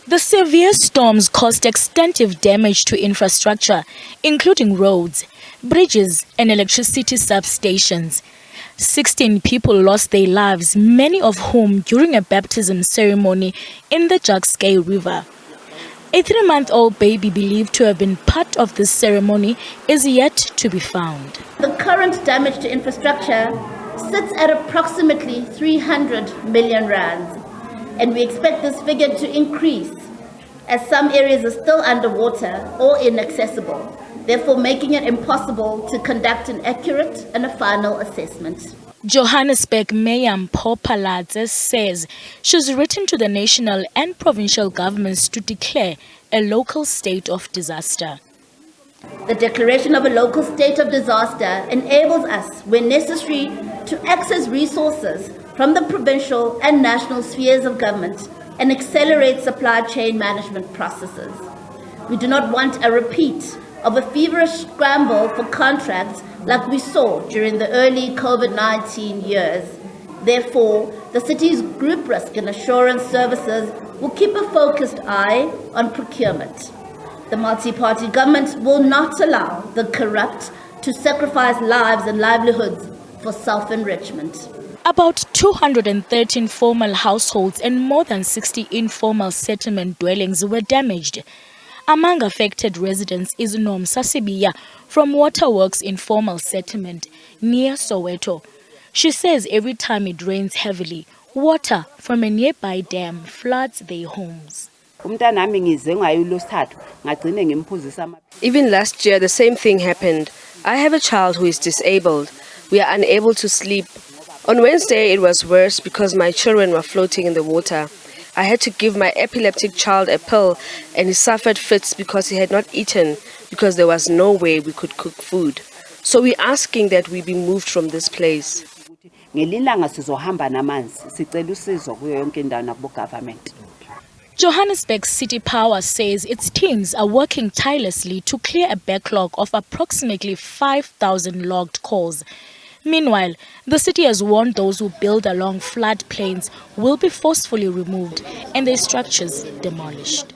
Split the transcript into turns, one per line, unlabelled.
The severe storms caused extensive damage to infrastructure, including roads, bridges and electricity substations. 16 people lost their lives, many of whom during a baptism ceremony in the Jukskei River. A 3-month-old baby believed to have been part of this ceremony is yet to be found.
The current damage to infrastructure sits at approximately 300 million rands, and we expect this figure to increase as some areas are still underwater or inaccessible, therefore making it impossible to conduct an accurate and a final assessment.
Johannesburg Mayor Mpho Phalatse says she's written to the national and provincial governments to declare a local state of disaster.
The declaration of a local state of disaster enables us, when necessary, to access resources from the provincial and national spheres of government and accelerate supply chain management processes. We do not want a repeat of a feverish scramble for contracts like we saw during the early COVID-19 years. Therefore, the city's group risk and assurance services will keep a focused eye on procurement. The multi-party government will not allow the corrupt to sacrifice lives and livelihoods for self-enrichment.
About 213 formal households and more than 60 informal settlement dwellings were damaged. Among affected residents is Nomsa Sibiya from Waterworks Informal Settlement near Soweto. She says every time it rains heavily, water from a nearby dam floods their homes.
Even last year, the same thing happened. I have a child who is disabled. We are unable to sleep. On Wednesday, it was worse because my children were floating in the water. I had to give my epileptic child a pill and he suffered fits because he had not eaten because there was no way we could cook food. So we're asking that we be moved from this place.
Johannesburg City Power says its teams are working tirelessly to clear a backlog of approximately 5,000 logged calls. Meanwhile, the city has warned those who build along floodplains will be forcefully removed and their structures demolished.